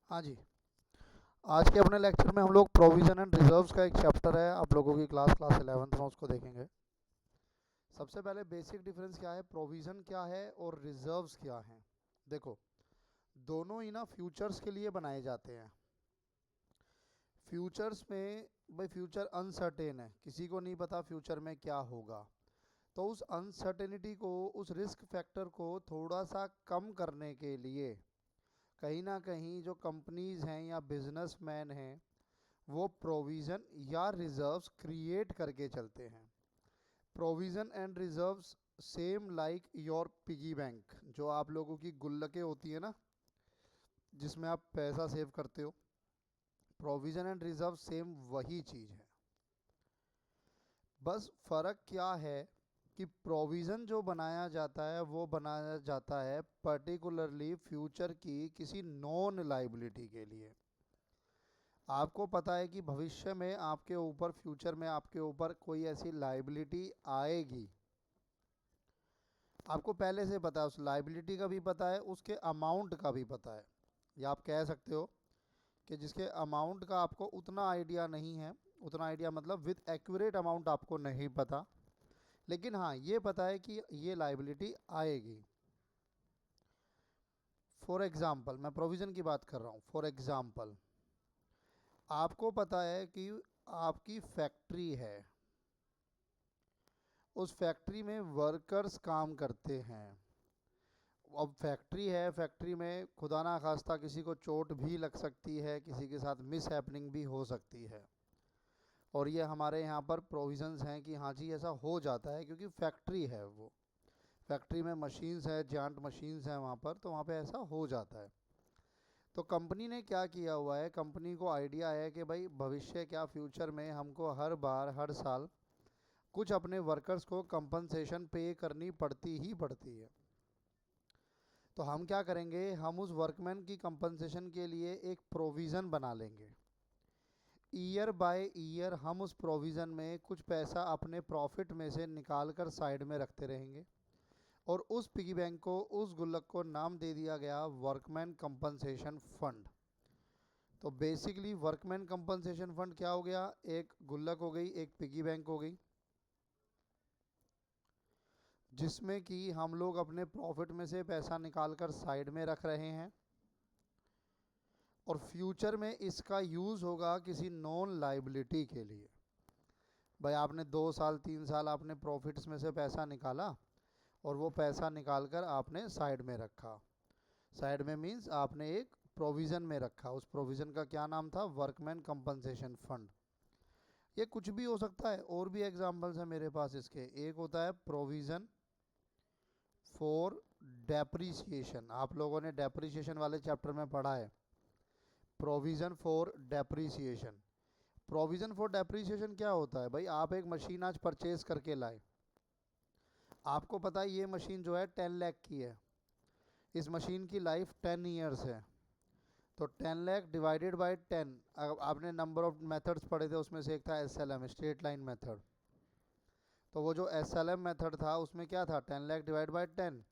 हाँ जी। आज के अपने लेक्चर में हम लोग प्रोविज़न एंड रिजर्व्स का एक चैप्टर है, आप लोगों की क्लास 11th में उसको देखेंगे। सबसे पहले बेसिक डिफरेंस क्या है, प्रोविज़न क्या है और रिजर्व्स क्या हैं। देखो, दोनों ही ना फ्यूचर्स के लिए बनाए जाते हैं। फ्यूचर्स में भाई फ्यूचर अनसर्टेन है, किसी को नहीं पता फ्यूचर में क्या होगा। तो उस अनसर्टेनिटी को, उस रिस्क फैक्टर को थोड़ा सा कम करने के लिए कहीं ना कहीं जो कंपनीज हैं या बिजनेसमैन हैं वो प्रोविज़न या रिजर्व्स क्रिएट करके चलते हैं। Provision and reserves same like your piggy bank, जो आप लोगों की गुल्लकें होती है ना, जिसमें आप पैसा सेव करते हो। प्रोविज़न एंड रिजर्व सेम वही चीज़ है। बस फ़र्क क्या है कि प्रोविज़न जो बनाया जाता है वो बनाया जाता है पर्टिकुलरली फ्यूचर की किसी नॉन लाइबिलिटी के लिए। आपको पता है कि भविष्य में आपके ऊपर, फ्यूचर में आपके ऊपर कोई ऐसी लाइबिलिटी आएगी। आपको पहले से पता है, उस लाइबिलिटी का भी पता है, उसके अमाउंट का भी पता है। या आप कह सकते हो कि जिसके अमाउंट का आपको उतना आइडिया नहीं है, उतना आइडिया मतलब विद एक्यूरेट अमाउंट आपको नहीं पता, लेकिन हाँ ये पता है कि ये लाइबिलिटी आएगी। फॉर एग्ज़ाम्पल, मैं प्रोविज़न की बात कर रहा हूँ। फॉर एग्ज़ाम्पल, आपको पता है कि आपकी फैक्ट्री है, उस फैक्ट्री में वर्कर्स काम करते हैं। अब फैक्ट्री है, फैक्ट्री में खुदा ना खास्ता किसी को चोट भी लग सकती है, किसी के साथ मिस हैपनिंग भी हो सकती है। और ये हमारे यहाँ पर प्रोविज़न्स हैं कि हाँ जी ऐसा हो जाता है, क्योंकि फैक्ट्री है, वो फैक्ट्री में मशीन्स है, जांट मशीन्स हैं वहाँ पर, तो वहाँ पे ऐसा हो जाता है। तो कंपनी ने क्या किया हुआ है, कंपनी को आइडिया है कि भाई भविष्य क्या, फ्यूचर में हमको हर बार, हर साल कुछ अपने वर्कर्स को कंपनसेशन पे करनी पड़ती ही पड़ती है। तो हम क्या करेंगे, हम उस वर्कमैन की कंपनसेशन के लिए एक प्रोविज़न बना लेंगे। ईयर बाय ईयर हम उस प्रोविज़न में कुछ पैसा अपने प्रॉफिट में से निकाल कर साइड में रखते रहेंगे, और उस पिगी बैंक को, उस गुल्लक को नाम दे दिया गया वर्कमैन कंपनसेशन फंड। तो बेसिकली वर्कमैन कंपनसेशन फंड क्या हो गया, एक गुल्लक हो गई, एक पिगी बैंक हो गई, जिसमें कि हम लोग अपने प्रॉफिट में से पैसा निकाल कर साइड में रख रहे हैं, और फ्यूचर में इसका यूज़ होगा किसी नॉन लाइबिलिटी के लिए। भाई आपने 2 साल 3 साल आपने प्रॉफिट्स में से पैसा निकाला, और वो पैसा निकाल कर आपने साइड में रखा। साइड में मीन्स आपने एक प्रोविज़न में रखा, उस प्रोविज़न का क्या नाम था, वर्कमैन कंपनसेशन फंड। ये कुछ भी हो सकता है, और भी एग्जांपल्स हैं मेरे पास इसके। एक होता है प्रोविज़न फॉर डेप्रीसिएशन, आप लोगों ने डेप्रीसिएशन वाले चैप्टर में पढ़ा है, provision for depreciation. Provision for depreciation क्या होता है, भाई आप एक मशीन आज परचेज करके लाए, आपको पता है ये मशीन जो है 10 लाख की है, इस मशीन की लाइफ 10 ईयर्स है। तो 10 लाख डिवाइडेड बाय 10, आपने नंबर ऑफ मेथड्स पढ़े थे, उसमें से एक था SLM, स्ट्रेट लाइन मेथड। तो वो जो SLM मेथड था उसमें क्या था, 10 lakh divide by 10,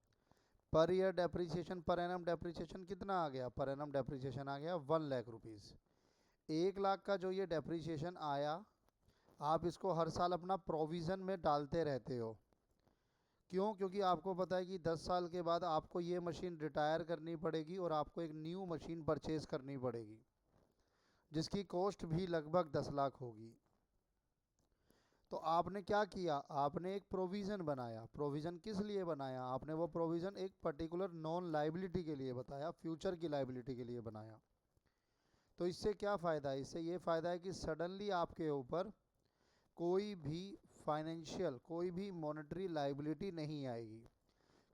per year depreciation, per annum depreciation कितना आ गया, पर एनम डेप्रीसिएशन आ गया 1 लाख रुपीज़। 1 लाख का जो ये डेप्रीसिएशन आया, आप इसको हर साल अपना प्रोविज़न में डालते रहते हो। क्यों, क्योंकि आपको पता है कि 10 साल के बाद आपको ये मशीन रिटायर करनी पड़ेगी, और आपको एक न्यू मशीन परचेज करनी पड़ेगी, जिसकी कॉस्ट भी लगभग 10 लाख होगी। तो आपने क्या किया, आपने एक प्रोविज़न बनाया। प्रोविज़न किस लिए बनाया आपने, वो प्रोविज़न एक पर्टिकुलर नॉन लाइबिलिटी के लिए बताया, फ्यूचर की लाइबिलिटी के लिए बनाया। तो इससे क्या फ़ायदा है, इससे ये फ़ायदा है कि सडनली आपके ऊपर कोई भी फाइनेंशियल, कोई भी मॉनेटरी लाइबिलिटी नहीं आएगी,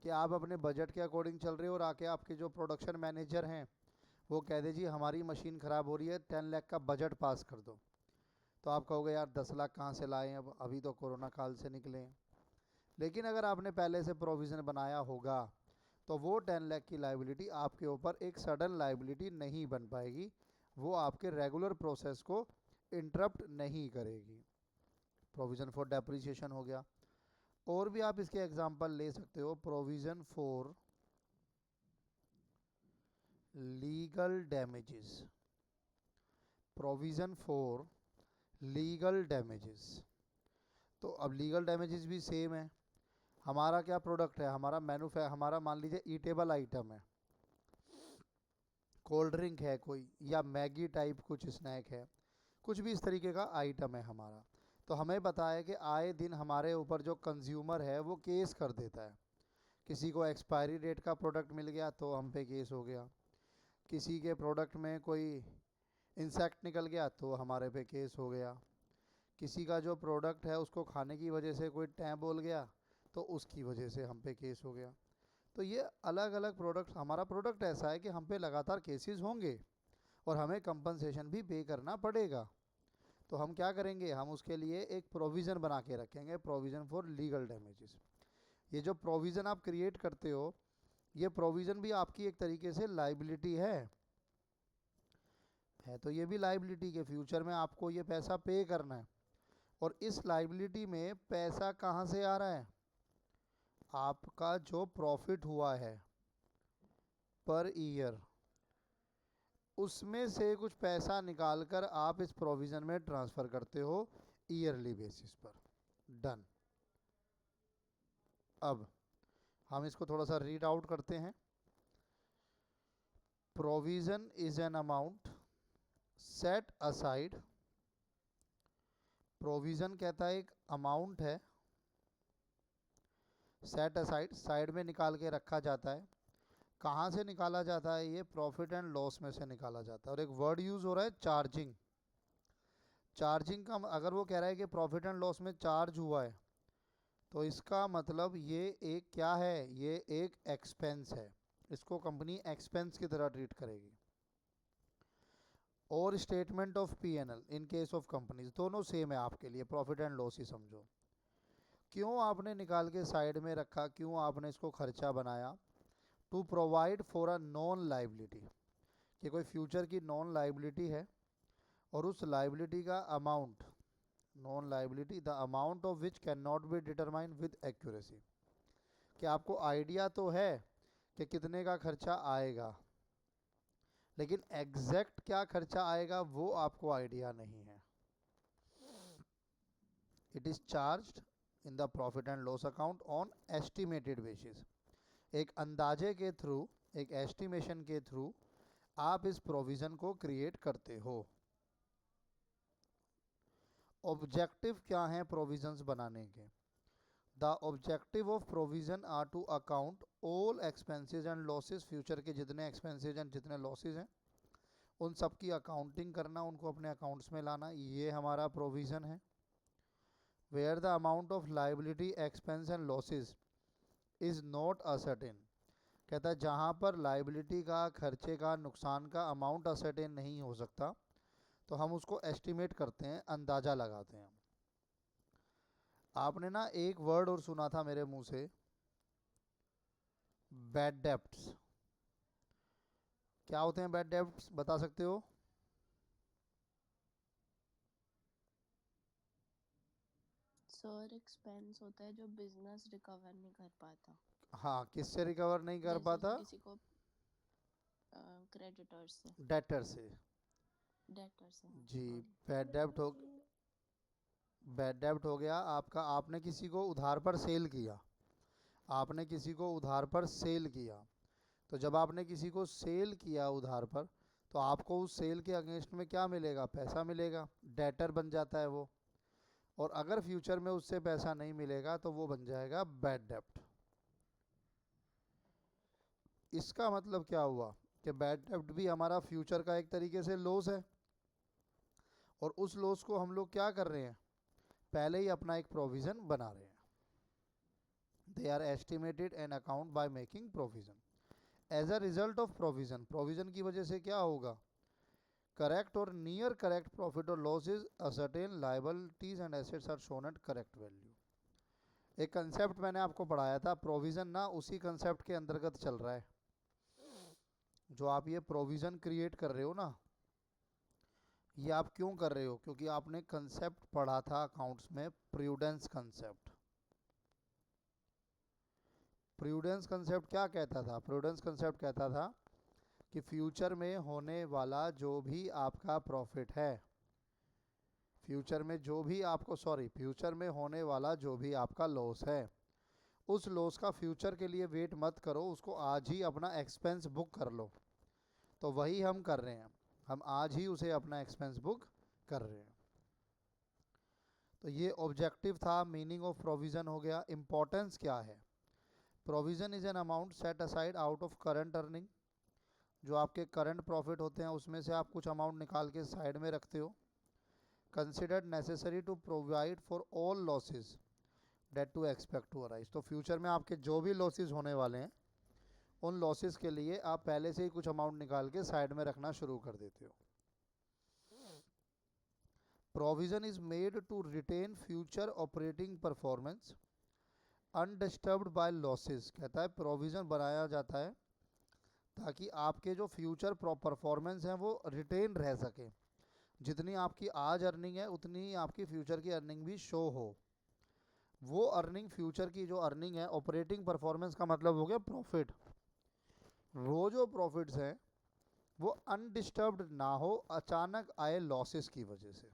कि आप अपने बजट के अकॉर्डिंग चल रहे हो, और आके आपके जो प्रोडक्शन मैनेजर हैं वो कह दे जी हमारी मशीन ख़राब हो रही है, 10 लाख का बजट पास कर दो। तो आप कहोगे यार 10 लाख कहाँ से लाएं, अब अभी तो कोरोना काल से निकले हैं। लेकिन अगर आपने पहले से प्रोविज़न बनाया होगा, तो वो 10 लाख की लाइबिलिटी आपके ऊपर एक सडन लाइबिलिटी नहीं बन पाएगी, वो आपके रेगुलर प्रोसेस को इंटरप्ट नहीं करेगी। प्रोविज़न फॉर डेप्रिसिएशन हो गया। और भी आप इसके एग्जांपल ले सकते हो, provision for legal damages, provision for legal damages. तो अब लीगल डैमेजेस भी सेम है। हमारा क्या प्रोडक्ट है, हमारा मान लीजिए ईटेबल आइटम है, कोल्ड ड्रिंक है कोई, या मैगी टाइप कुछ स्नैक है, कुछ भी इस तरीके का आइटम है हमारा। तो हमें पता है कि आए दिन हमारे ऊपर जो कंज्यूमर है वो केस कर देता है। किसी को एक्सपायरी डेट का प्रोडक्ट मिल गया तो हम पे केस हो गया, किसी के प्रोडक्ट में कोई इंसेक्ट निकल गया तो हमारे पे केस हो गया, किसी का जो प्रोडक्ट है उसको खाने की वजह से कोई टैं बोल गया तो उसकी वजह से हम पे केस हो गया। तो ये अलग अलग प्रोडक्ट, हमारा प्रोडक्ट ऐसा है कि हम पे लगातार केसेस होंगे और हमें कंपनसेशन भी पे करना पड़ेगा। तो हम क्या करेंगे, हम उसके लिए एक प्रोविज़न बना के रखेंगे, प्रोविज़न फॉर लीगल डैमेजेस। ये जो प्रोविज़न आप क्रिएट करते हो, ये प्रोविज़न भी आपकी एक तरीके से लाइबिलिटी है। तो ये भी लाइबिलिटी के फ्यूचर में आपको ये पैसा पे करना है। और इस लाइबिलिटी में पैसा कहाँ से आ रहा है, आपका जो प्रॉफिट हुआ है पर ईयर, उसमें से कुछ पैसा निकाल कर आप इस प्रोविज़न में ट्रांसफ़र करते हो ईयरली बेसिस पर। डन। अब हम इसको थोड़ा सा रीड आउट करते हैं। Provision is an amount set aside, provision कहता है एक अमाउंट है, सेट असाइड साइड में निकाल के रखा जाता है। कहाँ से निकाला जाता है, ये प्रॉफिट एंड लॉस में से निकाला जाता है। और एक वर्ड यूज़ हो रहा है चार्जिंग। चार्जिंग का अगर वो कह रहा है कि प्रॉफिट एंड लॉस में चार्ज हुआ है, तो इसका मतलब ये एक क्या है, ये एक एक्सपेंस है, इसको कंपनी एक्सपेंस की तरह ट्रीट करेगी। और statement of PNL in case of companies, दोनों सेम है आपके लिए, प्रॉफिट एंड लॉस ही समझो। क्यों आपने निकाल के साइड में रखा, क्यों आपने इसको खर्चा बनाया, to provide for a non liability, कि कोई फ्यूचर की नॉन लाइबिलिटी है और उस लाइबिलिटी का amount, non liability the amount of which can not be determine with accuracy, कि आपको आइडिया तो है कि कितने का खर्चा आएगा, लेकिन एग्जैक्ट क्या खर्चा आएगा वो आपको आइडिया नहीं है। It is charged in the profit and loss account on estimated basis, एक अंदाजे के थ्रू, एक एस्टिमेशन के थ्रू आप इस प्रोविज़न को क्रिएट करते हो। ऑब्जेक्टिव क्या हैं प्रोविजंस बनाने के, the objective of provision are to account all expenses and losses, future के जितने एक्सपेंसेस एंड जितने लॉसेस हैं उन सब की अकाउंटिंग करना, उनको अपने अकाउंट्स में लाना, ये हमारा प्रोविज़न है। Where the amount of liability expense and losses is not ascertain, कहता है जहाँ पर लाइबिलिटी का, खर्चे का, नुकसान का अमाउंट असर्टेन नहीं हो सकता तो हम उसको एस्टिमेट करते हैं, अंदाज़ा लगाते हैं। आपने ना एक वर्ड और सुना था मेरे मुंह से, बैड डेब्ट्स। क्या होते हैं बैड डेब्ट्स, बता सकते हो? सर एक्सपेंस होता है जो बिजनेस रिकवर नहीं कर पाता, हाँ, किससे रिकवर नहीं कर जैसे पाता? किसी को क्रेडिटर से, डेटर से। डेटर से, हाँ जी। सॉरी। बैड डेब्ट हो, बैड डेब्ट हो गया आपका, आपने किसी को उधार पर सेल किया, आपने किसी को उधार पर सेल किया, तो जब आपने किसी को सेल किया उधार पर, तो आपको उस सेल के अगेंस्ट में क्या मिलेगा, पैसा मिलेगा, डेटर बन जाता है वो। और अगर फ्यूचर में उससे पैसा नहीं मिलेगा तो वो बन जाएगा बैड डेब्ट। इसका मतलब क्या हुआ कि बैड डेब्ट भी हमारा फ्यूचर का एक तरीके से लॉस है, और उस लॉस को हम लोग क्या कर रहे हैं, पहले ही अपना एक प्रोविज़न बना रहे हैं। They are estimated an account by making provision. As a result of provision, provision की वजह से क्या होगा, करेक्ट और नियर करेक्ट प्रॉफिट और losses, ascertain liabilities and assets are shown at correct value. एक कंसेप्ट मैंने आपको पढ़ाया था, प्रोविज़न ना उसी कंसेप्ट के अंतर्गत चल रहा है। जो आप ये प्रोविज़न क्रिएट कर रहे हो ना, ये आप क्यों कर रहे हो, क्योंकि आपने कंसेप्ट पढ़ा था अकाउंट्स में, प्रूडेंस कंसेप्ट। प्रूडेंस कंसेप्ट क्या कहता था, प्रूडेंस कंसेप्ट कहता था कि फ्यूचर में होने वाला जो भी आपका प्रॉफिट है, फ्यूचर में होने वाला जो भी आपका लॉस है, उस लॉस का फ्यूचर के लिए वेट मत करो, उसको आज ही अपना एक्सपेंस बुक कर लो। तो वही हम कर रहे हैं, हम आज ही उसे अपना एक्सपेंस बुक कर रहे हैं। तो ये ऑब्जेक्टिव था, मीनिंग ऑफ प्रोविज़न हो गया। इम्पोर्टेंस क्या है? Provision is an amount set aside out of current earning. जो आपके करंट प्रॉफिट होते हैं उसमें से आप कुछ अमाउंट निकाल के साइड में रखते हो। Considered necessary to provide for all losses that to expect to arise. तो फ्यूचर में आपके जो भी लॉसेज होने वाले हैं, उन लॉसेस के लिए आप पहले से ही कुछ अमाउंट निकाल के साइड में रखना शुरू कर देते हो। Provision is made to retain future operating performance undisturbed by losses. कहता है प्रोविजन बनाया जाता है ताकि आपके जो फ्यूचर परफॉर्मेंस हैं वो रिटेन रह सके। जितनी आपकी आज अर्निंग है उतनी ही आपकी फ्यूचर की अर्निंग भी शो हो। वो अर्निंग, फ्यूचर की जो अर्निंग है, ऑपरेटिंग परफॉर्मेंस का मतलब हो गया प्रॉफिट, वो जो प्रॉफिट्स हैं वो अनडिस्टर्ब्ड ना हो अचानक आए लॉसेस की वजह से।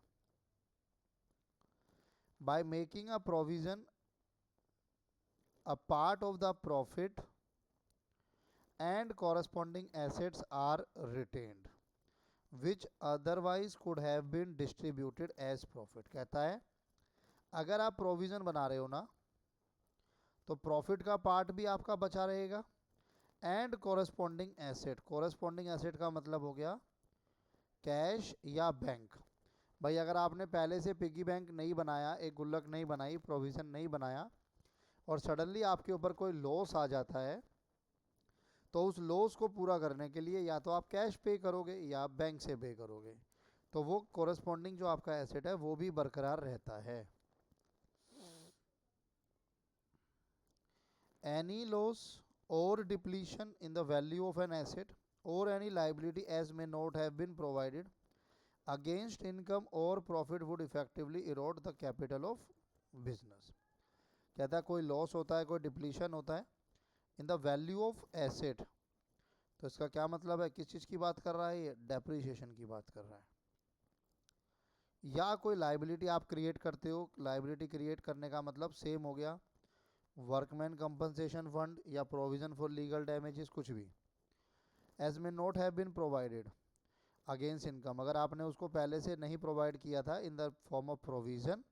By making a provision a part of the profit and corresponding assets are retained which otherwise could have been distributed as profit। कहता है अगर आप प्रोविज़न बना रहे हो ना, तो प्रॉफिट का पार्ट भी आपका बचा रहेगा एंड कॉरस्पॉन्डिंग एसेट का मतलब हो गया कैश या बैंक। भाई अगर आपने पहले से पिगी बैंक नहीं बनाया, एक गुल्लक नहीं बनाई, प्रोविज़न नहीं बनाया, और सडनली आपके ऊपर कोई लॉस आ जाता है, तो उस लॉस को पूरा करने के लिए या तो आप कैश पे करोगे या बैंक से पे करोगे, तो वो कोरस्पॉन्डिंग जो आपका एसेट है वो भी बरकरार रहता है। एनी लॉस और depletion in the value of an asset और any liability as may not have been provided against income और profit would effectively erode the capital of business. कहता है कोई लॉस होता है, कोई डिप्लीशन होता है इन द वैल्यू ऑफ एसेट, तो इसका क्या मतलब है, किस चीज़ की बात कर रहा है ये? डेप्रीशिएशन की बात कर रहा है। या कोई लाइबिलिटी आप क्रिएट करते हो, लाइबिलिटी क्रिएट करने का मतलब सेम हो गया वर्कमैन कंपनसेशन फंड या प्रोविजन फॉर लीगल डैमेजेस, कुछ भी। As may not have been provided against income, अगर आपने उसको पहले से नहीं प्रोवाइड किया था in the form of provision,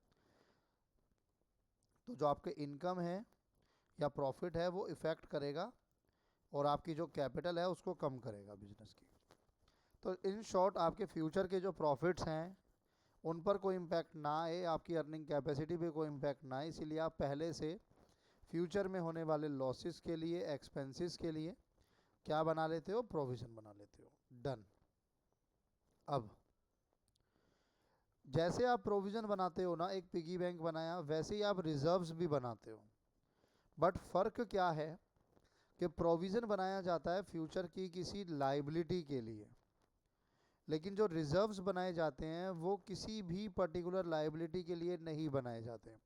तो जो आपके इनकम है या प्रॉफिट है वो इफ़ेक्ट करेगा और आपकी जो कैपिटल है उसको कम करेगा बिजनेस की। तो इन शॉर्ट आपके फ्यूचर के जो प्रॉफिट्स हैं उन पर कोई इम्पैक्ट ना आए, आपकी अर्निंग कैपेसिटी पे कोई इम्पैक्ट ना आए, इसीलिए आप पहले से फ्यूचर में होने वाले लॉसेस के लिए, एक्सपेंसेस के लिए क्या बना लेते हो? प्रोविज़न बना लेते हो। डन। अब जैसे आप प्रोविज़न बनाते हो ना, एक पिगी बैंक बनाया, वैसे ही आप रिजर्व्स भी बनाते हो। बट फ़र्क क्या है कि प्रोविज़न बनाया जाता है फ्यूचर की किसी लाइबिलिटी के लिए, लेकिन जो रिजर्व्स बनाए जाते हैं वो किसी भी पर्टिकुलर लाइबिलिटी के लिए नहीं बनाए जाते।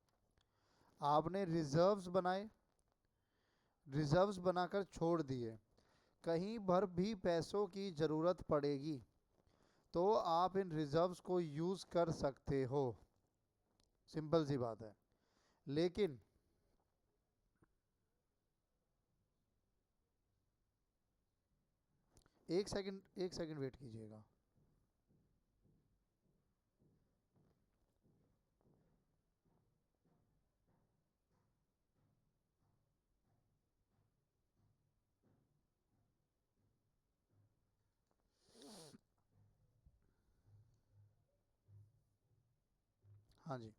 आपने रिजर्व्स बनाए, रिजर्व्स बनाकर छोड़ दिए, कहीं भर भी पैसों की ज़रूरत पड़ेगी तो आप इन रिजर्व्स को यूज़ कर सकते हो, सिंपल सी बात है। लेकिन एक सेकंड वेट कीजिएगा। हाँ जी,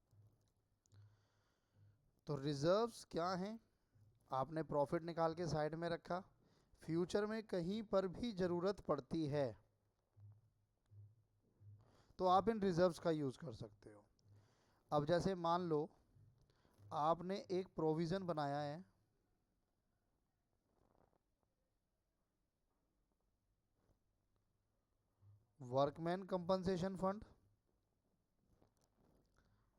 तो रिजर्व्स क्या हैं? आपने प्रॉफिट निकाल के साइड में रखा, फ्यूचर में कहीं पर भी ज़रूरत पड़ती है तो आप इन रिजर्व्स का यूज़ कर सकते हो। अब जैसे मान लो आपने एक प्रोविज़न बनाया है, workman compensation fund,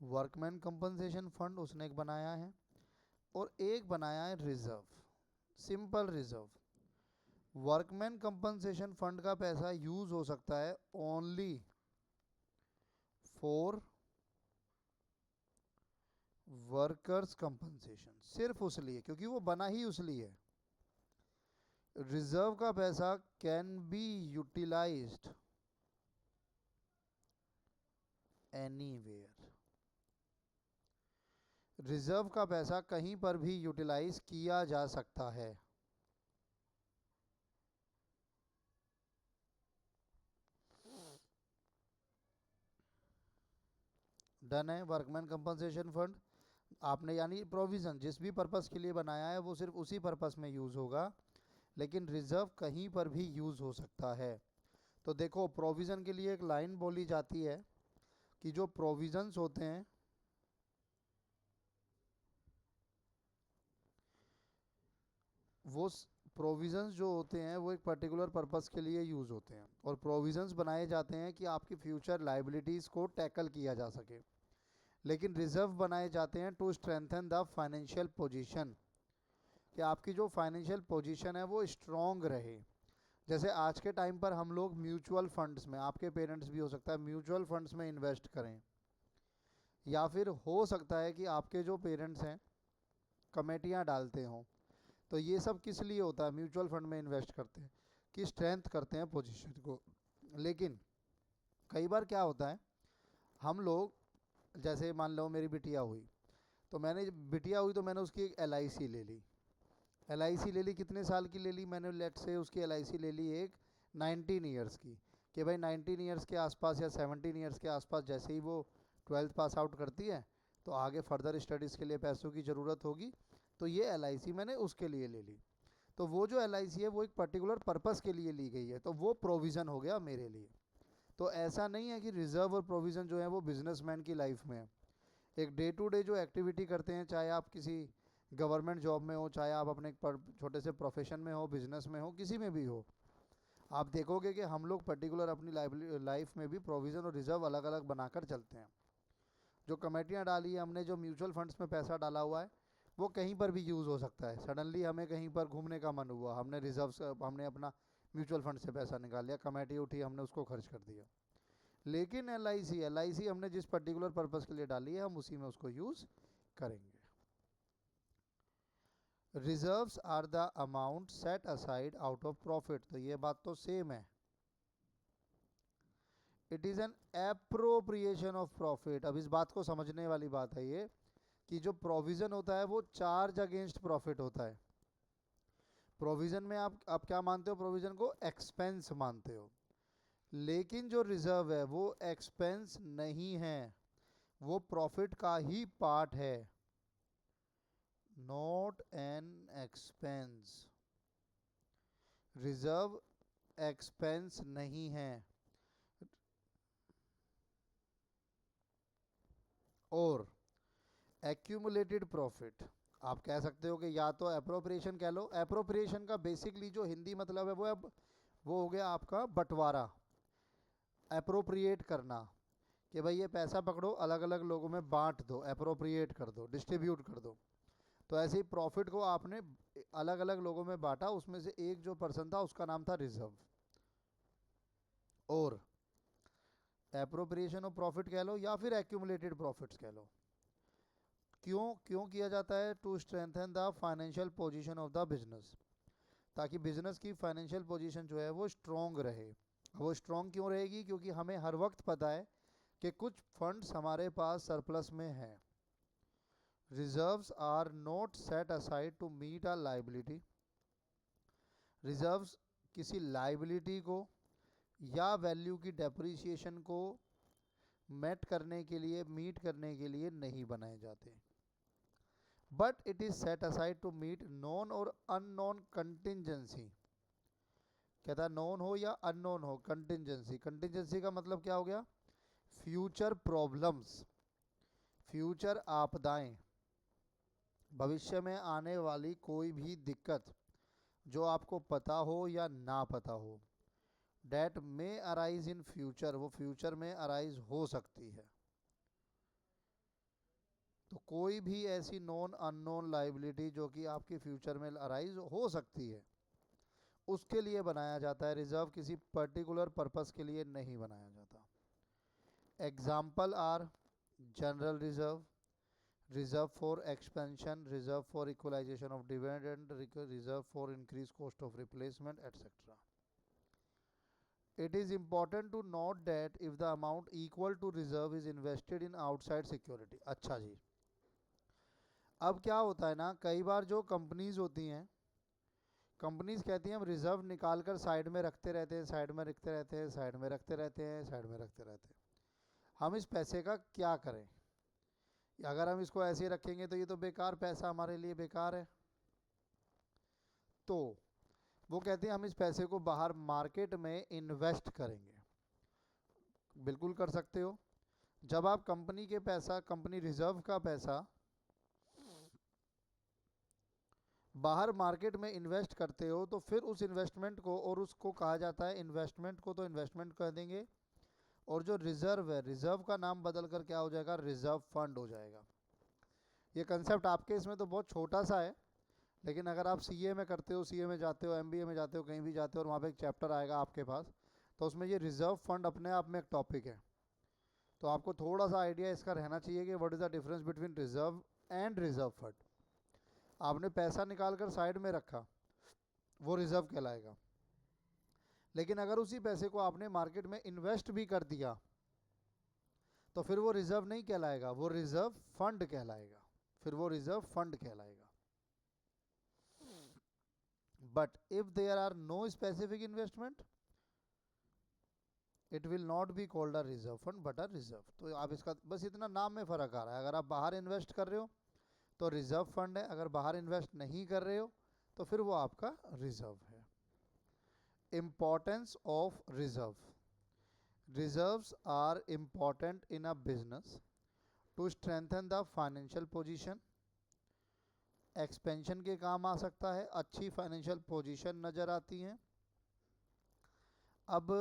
workman compensation fund उसने एक बनाया है, और एक बनाया है reserve, simple reserve. Workman compensation fund का पैसा यूज हो सकता है ओनली फॉर वर्कर्स कंपनसेशन, सिर्फ उस लिए, क्योंकि वो बना ही उस लिए है। रिजर्व का पैसा can be utilised anywhere, reserve का पैसा कहीं पर भी यूटिलाइज किया जा सकता है। डन है। वर्कमैन कंपनसेशन फंड आपने यानी प्रोविजन जिस भी पर्पस के लिए बनाया है वो सिर्फ उसी पर्पस में यूज होगा, लेकिन रिजर्व कहीं पर भी यूज हो सकता है। तो देखो प्रोविजन के लिए एक लाइन बोली जाती है कि जो प्रोविजंस होते हैं वो प्रोविजंस जो होते हैं वो एक पर्टिकुलर पर्पस के लिए यूज होते हैं, और प्रोविजंस बनाए जाते हैं कि आपकी फ्यूचर लाइबिलिटीज को टैकल किया जा सके। लेकिन रिजर्व बनाए जाते हैं to strengthen the financial position, कि आपकी जो फाइनेंशियल पोजीशन है वो स्ट्रॉन्ग रहे। जैसे आज के टाइम पर हम लोग म्यूचुअल फंड्स में, आपके पेरेंट्स भी हो सकता है म्यूचुअल फंड्स में इन्वेस्ट करें, या फिर हो सकता है कि आपके जो पेरेंट्स हैं कमेटियां डालते हों। तो ये सब किस लिए होता है? म्यूचुअल फंड में इन्वेस्ट करते हैं कि स्ट्रेंथ करते हैं पोजीशन को। लेकिन कई बार क्या होता है, हम लोग जैसे मान लो मेरी बिटिया हुई, तो मैंने उसकी एक LIC ले ली। LIC ले ली, कितने साल की ले ली मैंने? लेट से उसकी LIC ले ली एक 19 ईयर्स की, कि भाई 19 ईयर्स के आसपास या 17 ईयर्स के आसपास जैसे ही वो 12th पास आउट करती है तो आगे फर्दर स्टडीज़ के लिए पैसों की ज़रूरत होगी, तो ये LIC मैंने उसके लिए ले ली। तो वो जो LIC है वो एक पर्टिकुलर पर्पस के लिए ली गई है, तो वो प्रोविज़न हो गया मेरे लिए। तो ऐसा नहीं है कि रिजर्व और प्रोविज़न जो है वो बिजनेसमैन की लाइफ में है। एक डे टू डे जो एक्टिविटी करते हैं, चाहे आप किसी गवर्नमेंट जॉब में हो, चाहे आप अपने छोटे से प्रोफेशन में हो, बिजनेस में हो, किसी में भी हो, आप देखोगे कि हम लोग पर्टिकुलर अपनी लाइफ में भी प्रोविज़न और रिजर्व अलग अलग बनाकर चलते हैं। जो कमेटियाँ डाली है हमने, जो म्यूचुअल फंड्स में पैसा डाला हुआ है, वो कहीं पर भी यूज़ हो सकता है। सडनली हमें कहीं पर घूमने का मन हुआ, हमने अपना म्यूचुअल फंड से पैसा निकाल लिया, कमेटी उठी, हमने उसको खर्च कर दिया। लेकिन LIC हमने जिस पर्टिकुलर पर्पस के लिए डाली है हम उसी में उसको यूज़ करेंगे। Reserves are the amount set aside out of profit, तो ये बात तो सेम है। It is an appropriation of profit. अब इस बात को समझने वाली बात है ये कि जो प्रोविज़न होता है वो चार्ज अगेंस्ट प्रॉफिट होता है। प्रोविज़न में आप क्या मानते हो? प्रोविज़न को एक्सपेंस मानते हो, लेकिन जो रिजर्व है वो एक्सपेंस नहीं है, वो प्रॉफिट का ही पार्ट है, not an expense. Reserve expense नहीं है। और एक्यूमुलेटेड प्रॉफिट आप कह सकते हो कि या तो एप्रोप्रिएशन कह लो। एप्रोप्रिएशन का बेसिकली जो हिंदी मतलब है वो हो गया आपका बंटवारा, एप्रोप्रिएट करना, कि भाई ये पैसा पकड़ो, अलग अलग लोगों में बांट दो, एप्रोप्रिएट कर दो, डिस्ट्रीब्यूट कर दो। तो ऐसे ही प्रॉफिट को आपने अलग अलग लोगों में बांटा, उसमें से एक जो पर्सन था उसका नाम था रिजर्व। और एप्रोप्रिएशन ऑफ प्रॉफिट कह लो या फिर एक्यूमुलेटेड प्रॉफिट्स कह लो। क्यों क्यों किया जाता है? To strengthen the financial position of the business, ताकि बिजनेस की फाइनेंशियल पोजीशन जो है वो स्ट्रॉन्ग रहे। वो स्ट्रॉन्ग क्यों रहेगी? क्योंकि हमें हर वक्त पता है कि कुछ फंड्स हमारे पास सरप्लस में हैं। Reserves are not set aside to meet a liability. Reserves किसी लाइबिलिटी को या वैल्यू की डेप्रिसिएशन को मीट करने के लिए नहीं बनाए जाते, but it is set aside to meet known और अननोन कंटिंजेंसी। कहता है नॉन हो या अननोन हो, कंटिंजेंसी। कंटिंजेंसी का मतलब क्या हो गया? फ्यूचर प्रॉब्लम्स, फ्यूचर आपदाएं, भविष्य में आने वाली कोई भी दिक्कत जो आपको पता हो या ना पता हो, that may arise in future, वो फ्यूचर में अराइज हो सकती है। तो कोई भी ऐसी नॉन अननोन लाइबिलिटी जो कि आपकी फ्यूचर में अराइज हो सकती है, उसके लिए बनाया जाता है। रिजर्व किसी पर्टिकुलर पर्पस के लिए नहीं बनाया जाता। Example are general reserve, reserve for expansion, reserve for equalisation of dividend, reserve for increase cost of replacement etcetera. It is important to note that if the amount equal to reserve is invested in outside security. अच्छा जी, अब क्या होता है ना, कई बार जो companies होती हैं, कंपनीज कहती हैं हम रिजर्व निकाल कर साइड में रखते रहते हैं, साइड में रखते रहते हैं, साइड में रखते रहते हैं, साइड में रखते रहते हैं, हम इस पैसे का क्या करें? अगर हम इसको ऐसे ही रखेंगे तो ये तो बेकार पैसा, हमारे लिए बेकार है। तो वो कहते हैं हम इस पैसे को बाहर मार्केट में इन्वेस्ट करेंगे। बिल्कुल कर सकते हो। जब आप कंपनी के पैसा, कंपनी रिजर्व का पैसा बाहर मार्केट में इन्वेस्ट करते हो तो फिर उस इन्वेस्टमेंट को, और उसको कहा जाता है इन्वेस्टमेंट को तो इन्वेस्टमेंट कह देंगे, और जो रिजर्व है, रिजर्व का नाम बदल कर क्या हो जाएगा? रिजर्व फंड हो जाएगा। ये कंसेप्ट आपके इसमें तो बहुत छोटा सा है, लेकिन अगर आप सीए में करते हो, सीए में जाते हो, एमबीए में जाते हो, कहीं भी जाते हो और वहाँ पे एक चैप्टर आएगा आपके पास, तो उसमें ये रिजर्व फंड अपने आप में एक टॉपिक है। तो आपको थोड़ा सा आइडिया इसका रहना चाहिए कि what is the difference between reserve and reserve fund. आपने पैसा निकाल कर साइड में रखा, वो रिजर्व कहलाएगा। लेकिन अगर उसी पैसे को आपने मार्केट में इन्वेस्ट भी कर दिया तो फिर वो रिजर्व नहीं कहलाएगा, वो रिजर्व फंड कहलाएगा, फिर वो रिजर्व फंड कहलाएगा। But if there are no specific investment, it will not be called a reserve fund but a reserve. तो आप इसका बस इतना नाम में फ़र्क आ रहा है। अगर आप बाहर इन्वेस्ट कर रहे हो तो रिजर्व फंड है, अगर बाहर इन्वेस्ट नहीं कर रहे हो तो फिर वो आपका रिजर्व है। Importance of reserve. Reserves are important in a business to strengthen the financial position. Expansion के काम आ सकता है, अच्छी फाइनेंशियल पोजीशन नज़र आती है। अब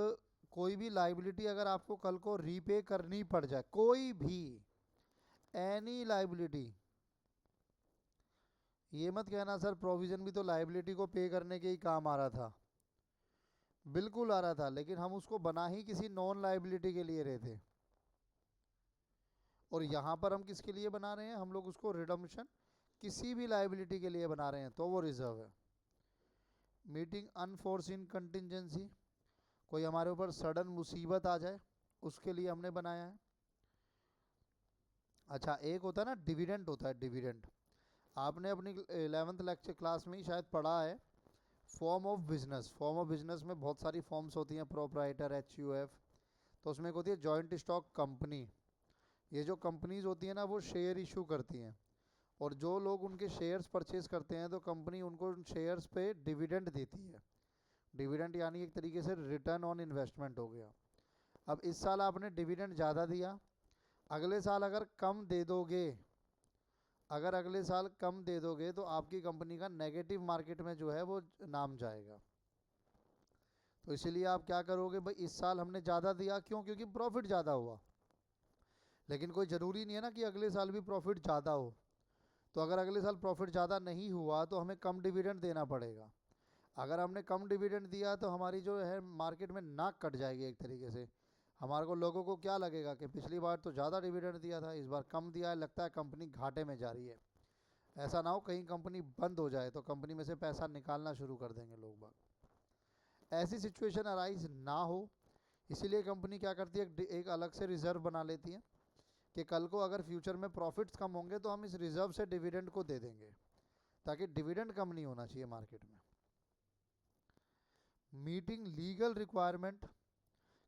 कोई भी लाइबिलिटी अगर आपको कल को रीपे करनी पड़ जाए, कोई भी एनी लाइबिलिटी, ये मत कहना सर प्रोविजन भी तो लाइबिलिटी को पे करने के ही काम आ रहा था। बिल्कुल आ रहा था, लेकिन हम उसको बना ही किसी नॉन लाइबिलिटी के लिए रहे थे, और यहाँ पर हम किसके लिए बना रहे हैं? हम लोग उसको रिडम्पशन किसी भी लाइबिलिटी के लिए बना रहे हैं, तो वो रिजर्व है। मीटिंग अनफोर्सिन कंटिजेंसी, कोई हमारे ऊपर सडन मुसीबत आ जाए उसके लिए हमने बनाया है। अच्छा, एक होता है ना डिविडेंड, होता है डिविडेंड। आपने अपनी 11th लेक्चर क्लास में ही शायद पढ़ा है, form of business. Form of business में बहुत सारी फॉर्म्स होती हैं, प्रोप्राइटर, एचयूएफ, तो उसमें एक होती है जॉइंट स्टॉक कंपनी। ये जो कंपनीज होती हैं ना, वो शेयर इशू करती हैं, और जो लोग उनके शेयर्स परचेज करते हैं तो कंपनी उनको उन शेयर्स पे डिविडेंड देती है। डिविडेंड यानी एक तरीके से रिटर्न ऑन इन्वेस्टमेंट हो गया। अब इस साल आपने डिविडेंड ज़्यादा दिया, अगले साल अगर कम दे दोगे, अगर अगले साल कम दे दोगे तो आपकी कंपनी का नेगेटिव मार्केट में जो है वो नाम जाएगा। तो इसीलिए आप क्या करोगे भाई, इस साल हमने ज़्यादा दिया, क्यों? क्योंकि प्रॉफिट ज़्यादा हुआ। लेकिन कोई ज़रूरी नहीं है ना कि अगले साल भी प्रॉफिट ज़्यादा हो। तो अगर अगले साल प्रॉफिट ज़्यादा नहीं हुआ तो हमें कम डिविडेंड देना पड़ेगा। अगर हमने कम डिविडेंड दिया तो हमारी जो है मार्केट में नाक कट जाएगी एक तरीके से। हमारे को, लोगों को क्या लगेगा कि पिछली बार तो ज़्यादा डिविडेंड दिया था, इस बार कम दिया है, लगता है कंपनी घाटे में जा रही है। ऐसा ना हो कहीं कंपनी बंद हो जाए तो कंपनी में से पैसा निकालना शुरू कर देंगे लोग बाग। ऐसी सिचुएशन अराइज ना हो, इसीलिए कंपनी क्या करती है, एक अलग से रिजर्व बना लेती है कि कल को अगर फ्यूचर में प्रॉफिट्स कम होंगे तो हम इस रिजर्व से डिविडेंड को दे देंगे, ताकि डिविडेंड कम नहीं होना चाहिए मार्केट में। मीटिंग लीगल रिक्वायरमेंट,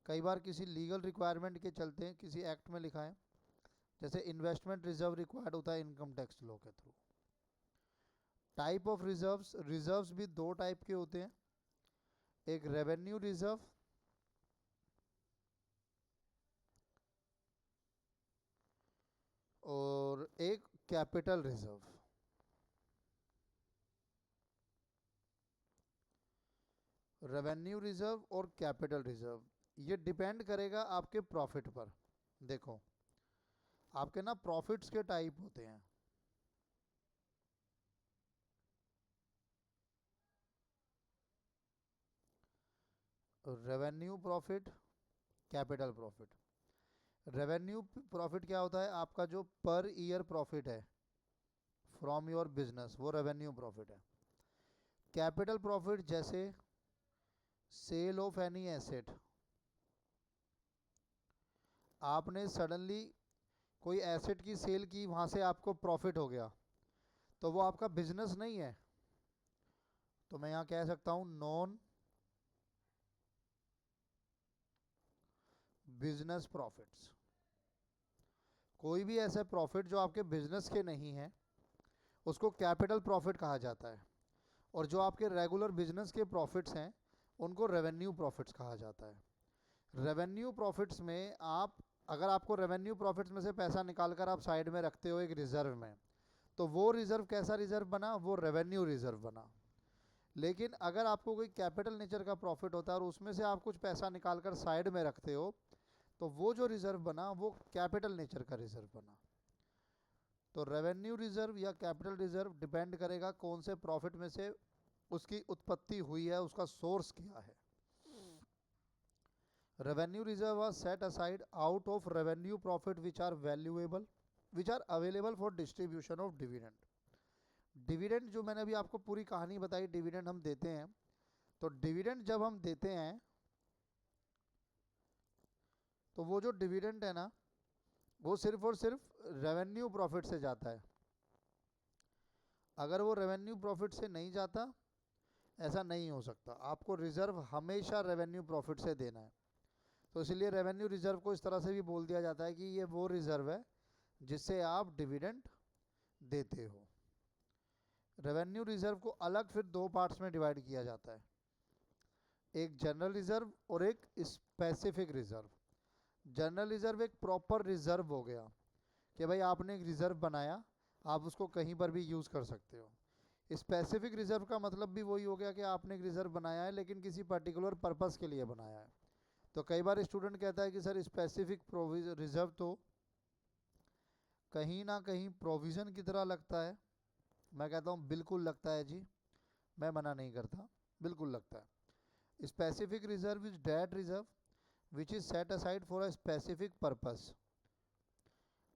कई बार किसी लीगल रिक्वायरमेंट के चलते हैं किसी एक्ट में लिखा है, जैसे इन्वेस्टमेंट रिजर्व रिक्वायर्ड होता है इनकम टैक्स लॉ के through. Type of reserves, reserves भी दो टाइप के होते हैं, एक रेवेन्यू रिजर्व और एक कैपिटल रिजर्व। रेवेन्यू रिजर्व और कैपिटल रिजर्व, ये डिपेंड करेगा आपके प्रॉफिट पर। देखो, आपके ना प्रॉफिट्स के टाइप होते हैं। Revenue profit, capital profit. Revenue profit क्या होता है? आपका जो पर ईयर प्रॉफिट है फ्रॉम योर बिजनेस, वो रेवेन्यू प्रॉफिट है। कैपिटल प्रॉफिट जैसे सेल ऑफ एनी एसेट, आपने सडनली कोई एसेट की सेल की, वहाँ से आपको प्रॉफिट हो गया, तो वो आपका बिजनेस नहीं है। तो मैं यहाँ कह सकता हूँ नॉन बिजनेस प्रॉफिट्स। कोई भी ऐसे प्रॉफिट जो आपके बिजनेस के नहीं है उसको कैपिटल प्रॉफिट कहा जाता है, और जो आपके रेगुलर बिजनेस के प्रॉफिट्स हैं उनको रेवेन्यू प्रॉफिट्स कहा जाता है। रेवेन्यू प्रॉफिट्स में आप, अगर आपको रेवेन्यू प्रॉफिट्स में से पैसा निकाल कर आप साइड में रखते हो एक रिजर्व में, तो वो रिजर्व कैसा रिजर्व बना? वो रेवेन्यू रिजर्व बना। लेकिन अगर आपको कोई कैपिटल नेचर का प्रॉफिट होता है और उसमें से आप कुछ पैसा निकाल कर साइड में रखते हो, तो वो जो रिजर्व बना वो कैपिटल नेचर का रिजर्व बना। तो रेवेन्यू रिजर्व या कैपिटल रिजर्व डिपेंड करेगा कौन से प्रॉफिट में से उसकी उत्पत्ति हुई है, उसका सोर्स क्या है। Revenue reserve are set aside out of revenue profit which are valuable, which are available for distribution of dividend. Dividend जो मैंने अभी आपको पूरी कहानी बताई, डिविडेंड हम देते हैं, तो डिविडेंड जब हम देते हैं तो वो जो डिविडेंड है ना, वो सिर्फ और सिर्फ रेवेन्यू प्रॉफिट से जाता है। अगर वो रेवेन्यू प्रॉफिट से नहीं जाता, ऐसा नहीं हो सकता। आपको रिजर्व हमेशा रेवेन्यू प्रॉफिट से देना है। तो इसलिए रेवेन्यू रिजर्व को इस तरह से भी बोल दिया जाता है कि ये वो रिजर्व है जिससे आप डिविडेंड देते हो। रेवेन्यू रिजर्व को अलग फिर दो पार्ट्स में डिवाइड किया जाता है, एक जनरल रिजर्व और एक स्पेसिफिक रिजर्व। जनरल रिजर्व एक प्रॉपर रिजर्व हो गया कि भाई आपने एक रिजर्व बनाया, आप उसको कहीं पर भी यूज़ कर सकते हो। स्पेसिफिक रिजर्व का मतलब भी वही हो गया कि आपने एक रिजर्व बनाया है लेकिन किसी पर्टिकुलर पर्पस के लिए बनाया है। तो कई बार स्टूडेंट कहता है कि सर स्पेसिफिक रिजर्व तो कहीं ना कहीं प्रोविज़न की तरह लगता है। मैं कहता हूँ बिल्कुल लगता है जी, मैं मना नहीं करता, बिल्कुल लगता है। Specific reserve is that reserve which is set aside for a specific purpose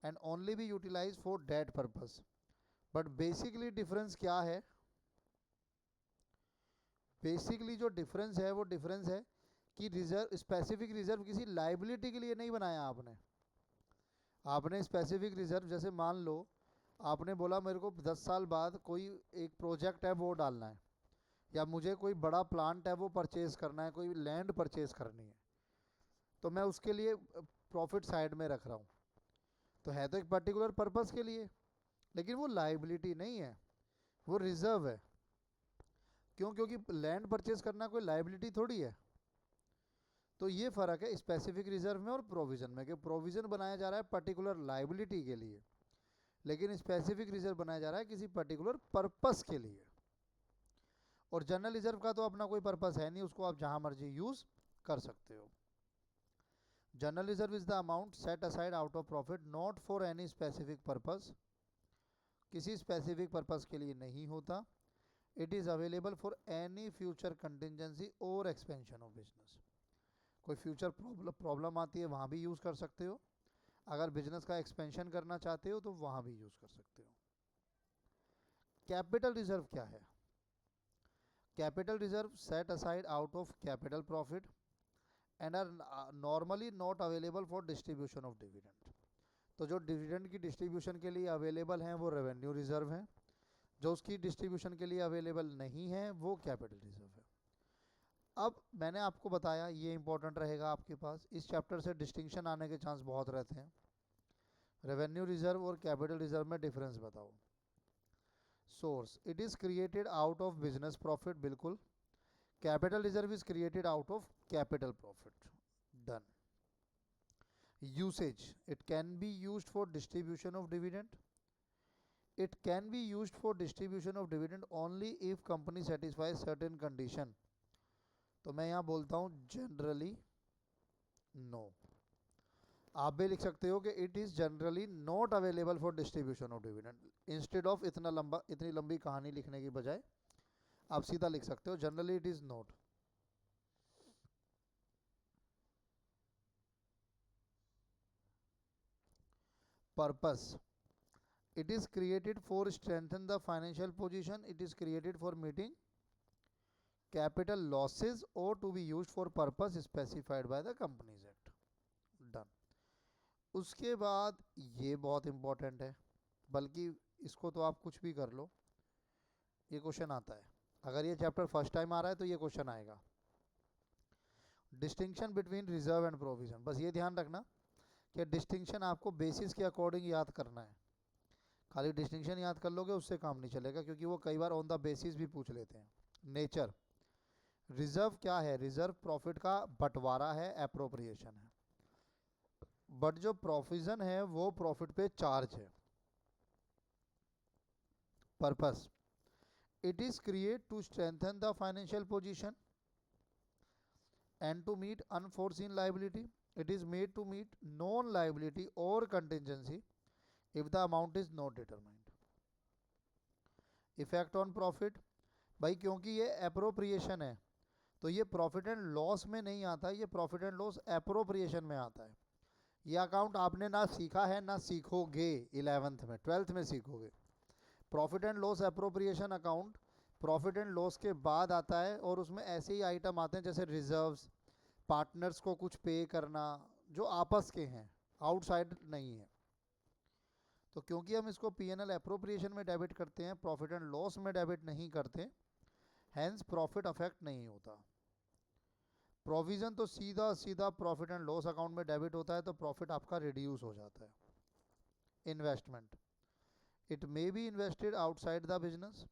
and only be utilized for that purpose. But basically difference क्या है? बेसिकली जो डिफरेंस है वो डिफरेंस है कि रिजर्व, स्पेसिफिक रिजर्व किसी लाइबिलिटी के लिए नहीं बनाया आपने। आपने स्पेसिफिक रिजर्व, जैसे मान लो आपने बोला मेरे को 10 साल बाद कोई एक प्रोजेक्ट है वो डालना है, या मुझे कोई बड़ा प्लांट है वो परचेज करना है, कोई लैंड परचेज करनी है, तो मैं उसके लिए प्रॉफिट साइड में रख रहा हूँ। तो है तो एक पर्टिकुलर पर्पस के लिए, लेकिन वो लाइबिलिटी नहीं है, वो रिजर्व है। क्यों? क्योंकि लैंड परचेज करना कोई लाइबिलिटी थोड़ी है। तो ये फ़र्क है स्पेसिफिक रिजर्व में और प्रोविज़न में, कि प्रोविज़न बनाया जा रहा है पर्टिकुलर लाइबिलिटी के लिए, लेकिन स्पेसिफिक रिजर्व बनाया जा रहा है किसी पर्टिकुलर पर्पस के लिए। और जनरल रिजर्व का तो अपना कोई पर्पस है नहीं, उसको आप जहाँ मर्जी यूज़ कर सकते हो। General reserve is the amount set aside out of profit not for any specific purpose, किसी स्पेसिफिक पर्पस के लिए नहीं होता। It is available for any future contingency और एक्सपेंशन ऑफ बिजनेस। कोई फ्यूचर प्रॉब्लम आती है वहाँ भी यूज़ कर सकते हो, अगर बिजनेस का एक्सपेंशन करना चाहते हो तो वहाँ भी यूज़ कर सकते हो। कैपिटल रिजर्व क्या है? Capital reserve set aside out of capital profit and are normally not available for distribution of dividend. तो जो डिविडेंड की डिस्ट्रीब्यूशन के लिए अवेलेबल हैं वो रेवेन्यू रिजर्व हैं, जो उसकी डिस्ट्रीब्यूशन के लिए अवेलेबल नहीं है वो कैपिटल रिजर्व है। अब मैंने आपको बताया, ये इंपॉर्टेंट रहेगा आपके पास, इस चैप्टर से डिस्टिंक्शन आने के चांस बहुत रहते हैं। रेवेन्यू रिजर्व और कैपिटल रिजर्व में डिफरेंस बताओ। Source, it is created out of business profit, बिल्कुल। Capital reserve is created out of capital profit, done. Usage, it can be used for distribution of dividend. It can be used for distribution of dividend only if company satisfies certain condition. तो मैं यहाँ बोलता हूँ generally no. आप भी लिख सकते हो कि it is generally not available for distribution of dividend. Instead of इतनी लंबी कहानी लिखने की बजाय आप सीधा लिख सकते हो generally it is not. Purpose, it is created for strengthen the financial position, it is created for meeting capital losses or to be used for purpose specified by the companies act. Done. उसके बाद ये बहुत important है, बल्कि इसको तो आप कुछ भी कर लो, ये क्वेश्चन आता है। अगर ये चैप्टर फर्स्ट टाइम आ रहा है तो ये क्वेश्चन आएगा, distinction between reserve and provision. बस ये ध्यान रखना कि डिस्टिंक्शन आपको बेसिस के अकॉर्डिंग याद करना है। खाली डिस्टिंक्शन याद कर लोगे उससे काम नहीं चलेगा, क्योंकि वो कई बार ऑन द बेसिस भी पूछ लेते हैं। नेचर, रिजर्व क्या है? रिजर्व प्रॉफिट का बंटवारा है, एप्रोप्रिएशन है। बट जो प्रोविजन है वो प्रॉफिट पे चार्ज है। Purpose, it is create to strengthen the financial position and to meet unforeseen liability. It is made to meet known liability or contingency if the amount is not determined. Effect on profit, भाई क्योंकि ये appropriation है तो ये profit and loss में नहीं आता, ये प्रॉफिट एंड लॉस अप्रोप्रिएशन में आता है। ये अकाउंट आपने ना सीखा है ना सीखोगे, 11th में 12th में सीखोगे। Profit and loss appropriation account profit and loss के बाद आता है, और उसमें ऐसे ही आइटम आते हैं जैसे रिजर्व्स, पार्टनर्स को कुछ पे करना, जो आपस के हैं, आउटसाइड नहीं है। तो क्योंकि हम इसको पीएनएल अप्रोप्रिएशन में डेबिट करते हैं, प्रॉफिट एंड लॉस में डेबिट नहीं करते, हैंस प्रॉफिट अफेक्ट नहीं होता। प्रोविजन तो सीधा सीधा प्रॉफिट एंड लॉस अकाउंट में डेबिट होता है, तो प्रॉफिट आपका रिड्यूस हो जाता है। Investment, it may be invested outside the business.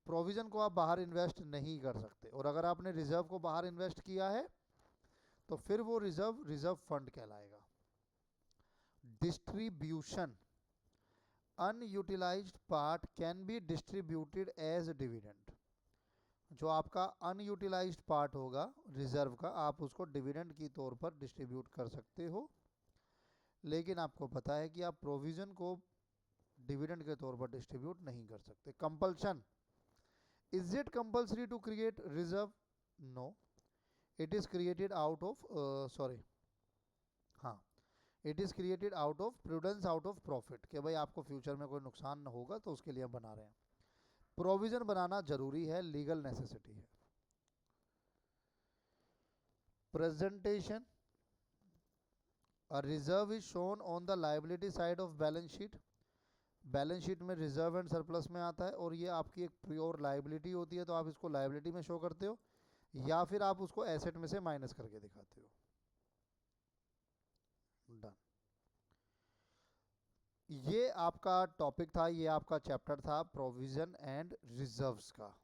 Provision को आप बाहर इन्वेस्ट नहीं कर सकते, और अगर आपने रिजर्व को बाहर इन्वेस्ट किया है तो फिर वो रिजर्व फंड कहलाएगा। Distribution, unutilised part can be distributed as dividend. जो आपका अनयूटिलाइज्ड पार्ट होगा रिजर्व का, आप उसको डिविडेंड की तौर पर डिस्ट्रीब्यूट कर सकते हो, लेकिन आपको पता है कि आप प्रोविजन को डिविडेंड के तौर पर डिस्ट्रीब्यूट नहीं कर सकते। Compulsion, is it compulsory to create reserve? No, it is created out of हाँ, it is created out of prudence, out of profit, कि भाई आपको फ्यूचर में कोई नुकसान ना होगा तो उसके लिए हम बना रहे हैं। प्रोविजन बनाना जरूरी है, लीगल नेसेसिटी है। Presentation, a reserve is shown on the liability side of balance sheet। Balance sheet में रिजर्व एंड सरप्लस में आता है, और ये आपकी एक प्योर लायबिलिटी होती है, तो आप इसको लायबिलिटी में शो करते हो, या फिर आप उसको एसेट में से माइनस करके दिखाते हो। डन। ये आपका टॉपिक था, ये आपका चैप्टर था प्रोविजन एंड रिजर्व्स का।